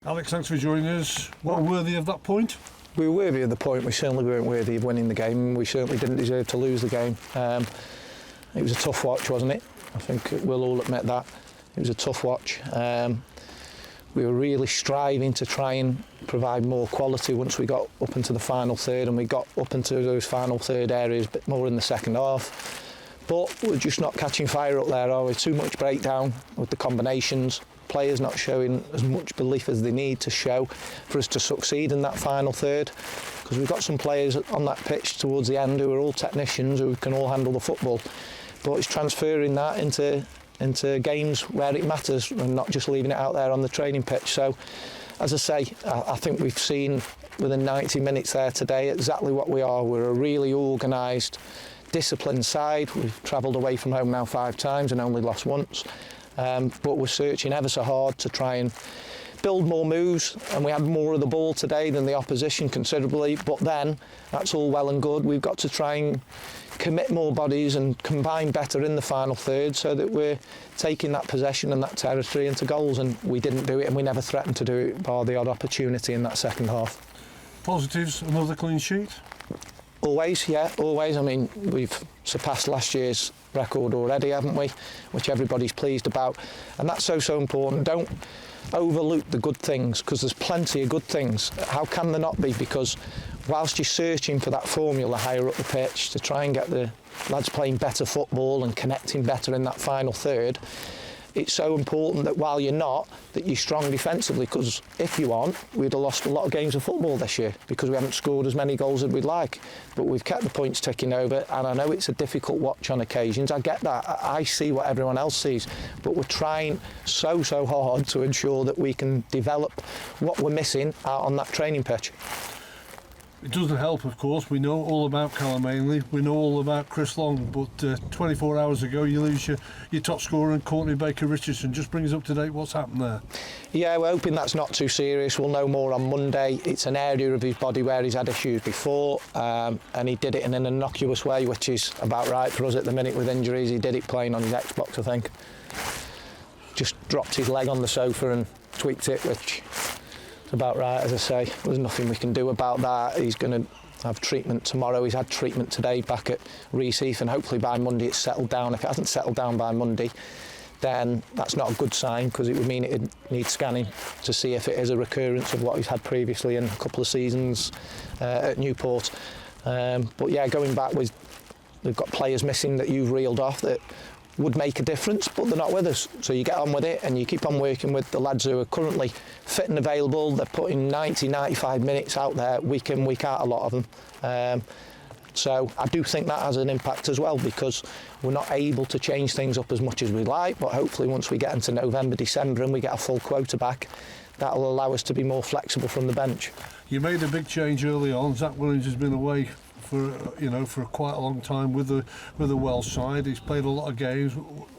Alex, thanks for joining us. What worthy of that point? We were worthy of the point. We certainly weren't worthy of winning the game. We certainly didn't deserve to lose the game. It was a tough watch, wasn't it? I think we'll all admit that. It was a tough watch. We were really striving to try and provide more quality once we got up into the final third, and we got up into those final third areas a bit more in the second half. But we're just not catching fire up there, are we? Too much breakdown with the combinations. Players not showing as much belief as they need to show for us to succeed in that final third, because we've got some players on that pitch towards the end who are all technicians, who can all handle the football, but it's transferring that into games where it matters and not just leaving it out there on the training pitch. So as I say, I think we've seen within 90 minutes there today exactly what we are. We're a really organised, disciplined side. We've travelled away from home now 5 times and only lost once. But we're searching ever so hard to try and build more moves, and we had more of the ball today than the opposition considerably, but then that's all well and good. We've got to try and commit more bodies and combine better in the final third so that we're taking that possession and that territory into goals, and we didn't do it, and we never threatened to do it bar the odd opportunity in that second half. Positives, another clean sheet? Always, yeah, always. I mean, we've surpassed last year's record already, haven't we? Which everybody's pleased about. And that's so important. Don't overlook the good things, because there's plenty of good things. How can there not be? Because whilst you're searching for that formula higher up the pitch to try and get the lads playing better football and connecting better in that final third, it's so important that while you're not, that you're strong defensively, because if you aren't, we'd have lost a lot of games of football this year because we haven't scored as many goals as we'd like. But we've kept the points ticking over, and I know it's a difficult watch on occasions. I get that. I see what everyone else sees, but we're trying so hard to ensure that we can develop what we're missing out on that training pitch. It doesn't help, of course. We know all about Carlisle. We know all about Chris Long, but 24 hours ago you lose your top scorer and Courtney Baker-Richardson. Just bring us up to date. What's happened there? Yeah, we're hoping that's not too serious. We'll know more on Monday. It's an area of his body where he's had issues before, and he did it in an innocuous way, which is about right for us at the minute with injuries. He did it playing on his Xbox, I think. Just dropped his leg on the sofa and tweaked it, which about right, as I say. There's nothing we can do about that. He's going to have treatment tomorrow. He's had treatment today back at Reseath, and hopefully by Monday it's settled down. If it hasn't settled down by Monday, then that's not a good sign, because it would mean it needs scanning to see if it is a recurrence of what he's had previously in a couple of seasons at Newport. But yeah, going back, we've got players missing that you've reeled off that would make a difference, but they're not with us. So you get on with it and you keep on working with the lads who are currently fit and available. They're putting 90-95 minutes out there week in, week out, a lot of them. So I do think that has an impact as well, because we're not able to change things up as much as we'd like, but hopefully once we get into November, December and we get a full quota back, that'll allow us to be more flexible from the bench. You made a big change early on. Zach Williams has been away for quite a long time with the Welsh side. He's played a lot of games.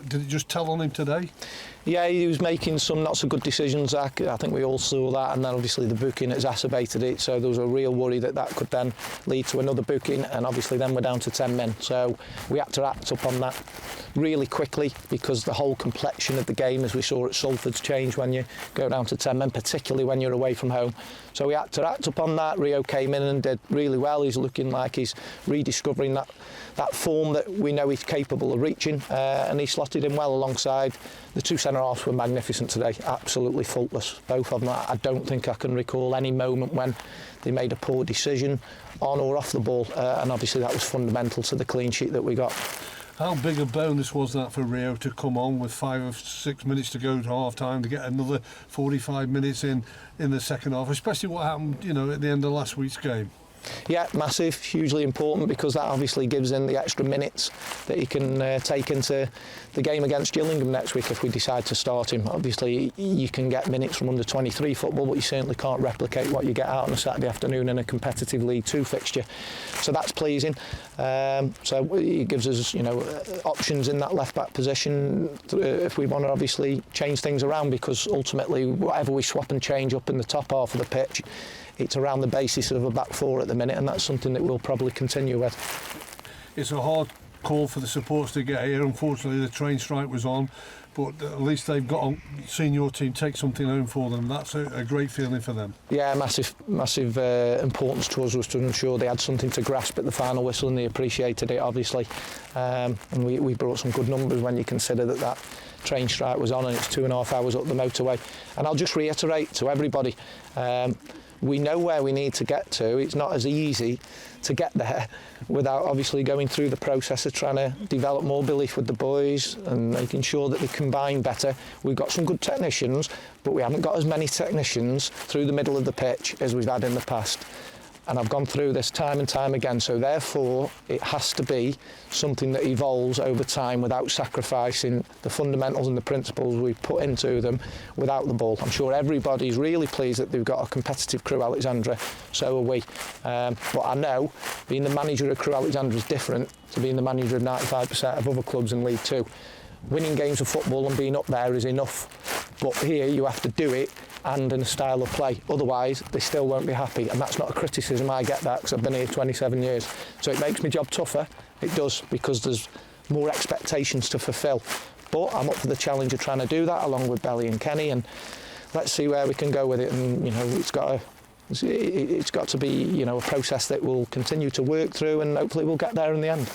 Did it just tell on him today? Yeah, he was making some not so good decisions, Zach. I think we all saw that, and then obviously the booking exacerbated it, so there was a real worry that could then lead to another booking, and obviously then we're down to 10 men. So we had to act up on that really quickly, because the whole complexion of the game, as we saw at Salford's, changed when you go down to 10 men, particularly when you're away from home. So we had to act up on that. Rio came in and did really well. He's looking like he's rediscovering that form that we know he's capable of reaching, and he slotted in well alongside. The 2 centre-halves were magnificent today, absolutely faultless, both of them. I don't think I can recall any moment when they made a poor decision on or off the ball, and obviously that was fundamental to the clean sheet that we got. How big a bonus was that for Rio to come on with 5 or 6 minutes to go to half time, to get another 45 minutes in the second half, especially what happened at the end of last week's game? Yeah, massive, hugely important, because that obviously gives him the extra minutes that he can take into the game against Gillingham next week if we decide to start him. Obviously, you can get minutes from under 23 football, but you certainly can't replicate what you get out on a Saturday afternoon in a competitive League 2 fixture. So that's pleasing. So it gives us, options in that left-back position if we want to obviously change things around, because ultimately, whatever we swap and change up in the top half of the pitch, it's around the basis of a back 4 at the minute, and that's something that we'll probably continue with. It's a hard call for the supporters to get here. Unfortunately, the train strike was on. but at least they've seen your team take something home for them. That's a great feeling for them. Yeah, massive importance to us was to ensure they had something to grasp at the final whistle, and they appreciated it, obviously. And we brought some good numbers when you consider that train strike was on and it's 2.5 hours up the motorway. And I'll just reiterate to everybody, we know where we need to get to. It's not as easy to get there without obviously going through the process of trying to develop more belief with the boys and making sure that they combine better. We've got some good technicians, but we haven't got as many technicians through the middle of the pitch as we've had in the past. And I've gone through this time and time again, so therefore it has to be something that evolves over time without sacrificing the fundamentals and the principles we've put into them without the ball. I'm sure everybody's really pleased that they've got a competitive Crewe Alexandra, so are we. But I know being the manager of Crewe Alexandra is different to being the manager of 95% of other clubs in League Two. Winning games of football and being up there is enough, but here you have to do it and in a style of play, otherwise they still won't be happy, and that's not a criticism. I get that because I've been here 27 years, so it makes my job tougher. It does, because there's more expectations to fulfil, but I'm up for the challenge of trying to do that along with Belly and Kenny, and let's see where we can go with it. And it's got to be a process that we'll continue to work through, and hopefully we'll get there in the end.